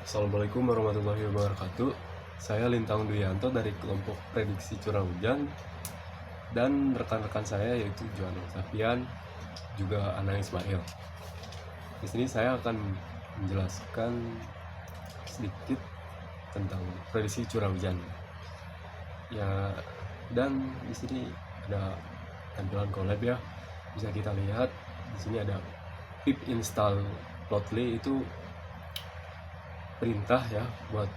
Assalamualaikum warahmatullahi wabarakatuh. Saya Lintang Duyanto dari kelompok prediksi curah hujan dan rekan-rekan saya yaitu Johan Safian juga Ana Ismail. Di sini saya akan menjelaskan sedikit tentang prediksi curah hujan. Ya, dan di sini ada tampilan collab ya. Bisa kita lihat di sini ada pip install Plotly, itu perintah ya buat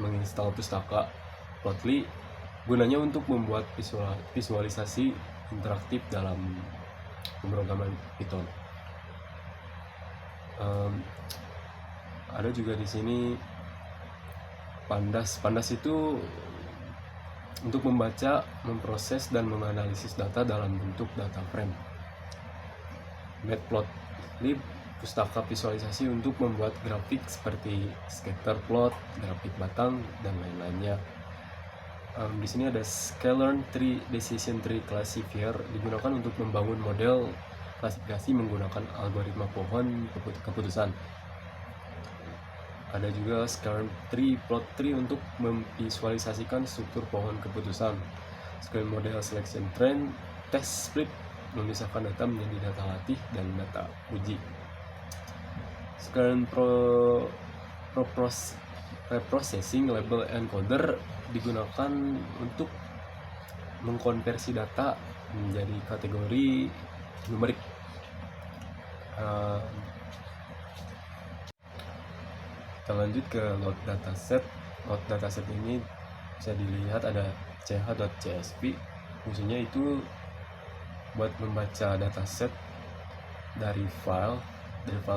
menginstal pustaka Plotly, gunanya untuk membuat visualisasi interaktif dalam pemrograman Python. Ada juga di sini Pandas. Pandas itu untuk membaca, memproses, dan menganalisis data dalam bentuk data frame. Matplotlib, pustaka visualisasi untuk membuat grafik seperti scatter plot, grafik batang, dan lain-lainnya. Di sini ada Sklearn Tree Decision Tree Classifier, digunakan untuk membangun model klasifikasi menggunakan algoritma pohon keputusan. Ada juga Sklearn Tree Plot Tree untuk memvisualisasikan struktur pohon keputusan. Sklearn Model Selection Trend Test Split memisahkan data menjadi data latih dan data uji. Sklearn Preprocessing Label Encoder digunakan untuk mengkonversi data menjadi kategori numerik. Kita lanjut ke load dataset. Load dataset ini bisa dilihat ada ch.csv. Fungsinya itu buat membaca dataset dari file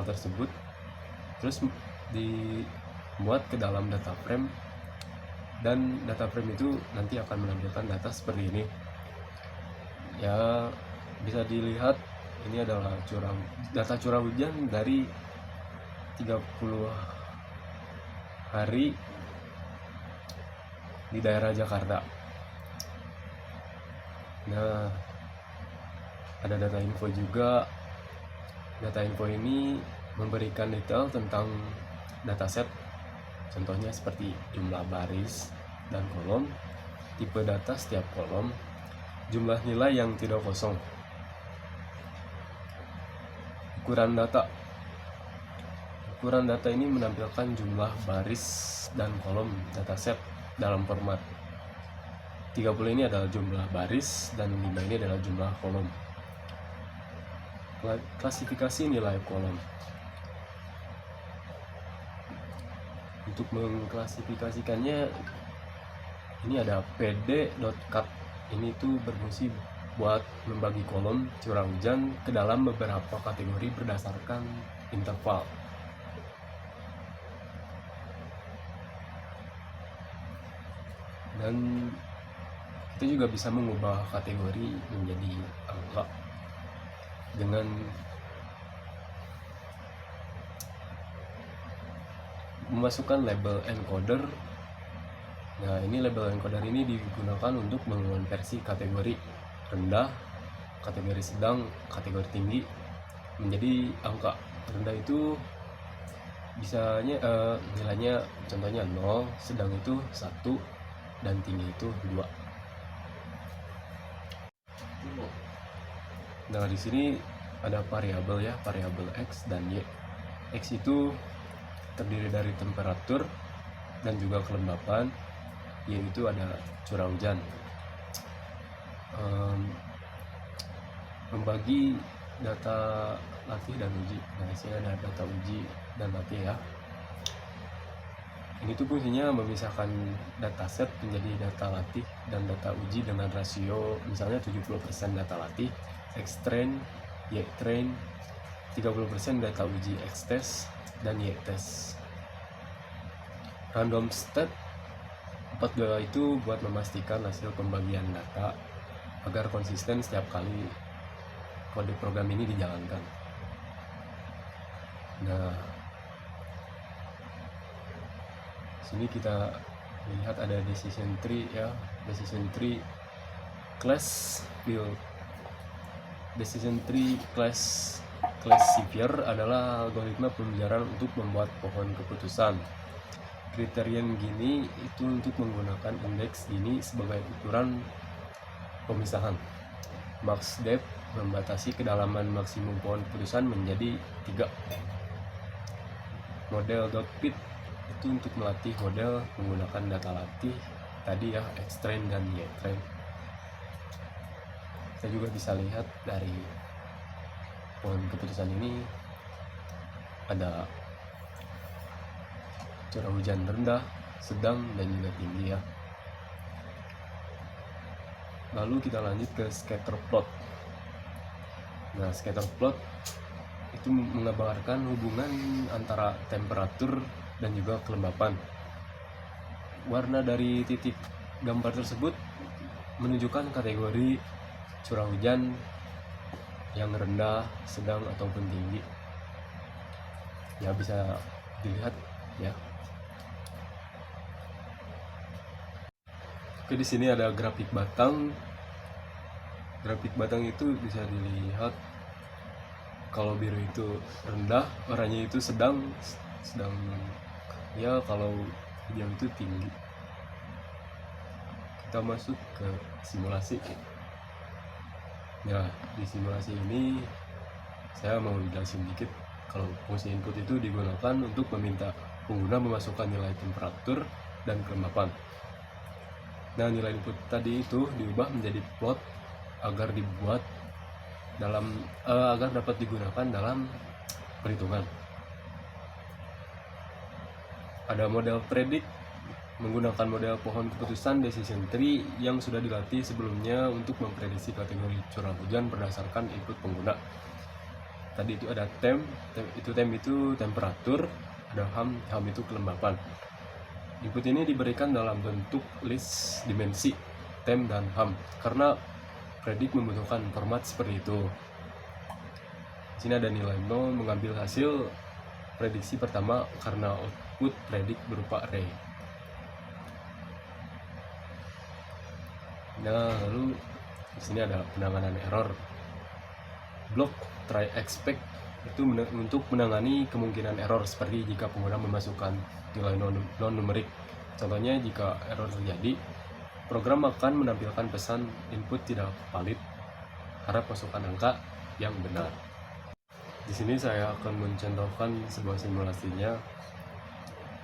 tersebut, terus dimuat ke dalam data frame, dan data frame itu nanti akan menampilkan data seperti ini ya. Bisa dilihat ini adalah data curah hujan dari 30 hari di daerah Jakarta. Nah, ada data info juga. Data info ini memberikan detail tentang dataset, contohnya seperti jumlah baris dan kolom, tipe data setiap kolom, jumlah nilai yang tidak kosong, ukuran data. Ukuran data ini menampilkan jumlah baris dan kolom dataset dalam format 30 ini adalah jumlah baris dan 5 ini adalah jumlah kolom. Klasifikasi nilai kolom. Untuk mengklasifikasikannya ini ada pd.cut. Ini tuh berfungsi buat membagi kolom curah hujan ke dalam beberapa kategori berdasarkan interval. Dan kita juga bisa mengubah kategori menjadi angka dengan memasukkan label encoder. Nah, ini label encoder ini digunakan untuk mengonversi kategori rendah, kategori sedang, kategori tinggi menjadi angka. Rendah itu bisanya nilainya contohnya 0, sedang itu 1, dan tinggi itu 2. Nah, di sini ada variabel ya, variabel x dan y. X itu terdiri dari temperatur dan juga kelembapan, y itu ada curah hujan. Membagi data latih dan uji. Nah, di sini ada data uji dan latih ya. Ini tuh fungsinya memisahkan dataset menjadi data latih dan data uji dengan rasio misalnya 70% data latih X-train, Y-train, 30% data uji X-test dan Y-test. Random state 42 itu buat memastikan hasil pembagian data agar konsisten setiap kali kode program ini dijalankan. Nah, sini kita lihat ada decision tree ya. Decision tree class build. Decision tree classifier adalah algoritma pembiaran untuk membuat pohon keputusan. Kriterian gini itu untuk menggunakan indeks gini sebagai ukuran pemisahan. Max depth membatasi kedalaman maksimum pohon keputusan menjadi 3. Model .fit itu untuk melatih model menggunakan data latih tadi ya, X-train dan Y-train. Saya juga bisa lihat dari pohon keputusan ini ada curah hujan rendah, sedang, dan juga tinggi ya. Lalu kita lanjut ke scatter plot. Nah, scatter plot itu mengabarkan hubungan antara temperatur dan juga kelembapan. Warna dari titik gambar tersebut menunjukkan kategori curah hujan yang rendah, sedang, ataupun tinggi. Ya, bisa dilihat ya. Oke, di sini ada grafik batang. Grafik batang itu bisa dilihat kalau biru itu rendah, oranye itu sedang ya, kalau hijau itu tinggi. Kita masuk ke simulasi. Ya, di simulasi ini saya mau jelasin dikit kalau fungsi input itu digunakan untuk meminta pengguna memasukkan nilai temperatur dan kelembapan. Nah, nilai input tadi itu diubah menjadi plot agar dapat digunakan dalam perhitungan. Ada model predik menggunakan model pohon keputusan decision tree yang sudah dilatih sebelumnya untuk memprediksi kategori curah hujan berdasarkan input pengguna. Tadi itu ada temp itu temperatur, ada ham itu kelembapan. Input ini diberikan dalam bentuk list dimensi temp dan ham karena predik membutuhkan format seperti itu. Di sini ada nilai 0 mengambil hasil prediksi pertama karena output predik berupa array. Nah, lalu di sini ada penanganan error. Block try expect itu untuk menangani kemungkinan error seperti jika pengguna memasukkan nilai non-numerik. Contohnya, jika error terjadi, program akan menampilkan pesan input tidak valid, harap masukkan angka yang benar. Di sini saya akan mencontohkan sebuah simulasinya.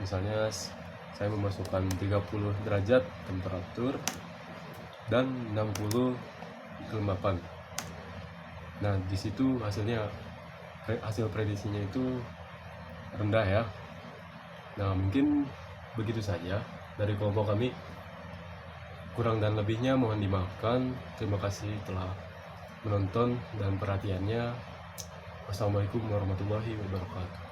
Misalnya saya memasukkan 30 derajat temperatur dan 60 kelembapan. Nah, di situ hasil prediksinya itu rendah ya. Nah, mungkin begitu saja dari kelompok kami. Kurang dan lebihnya mohon dimaafkan. Terima kasih telah menonton dan perhatiannya. Wassalamualaikum warahmatullahi wabarakatuh.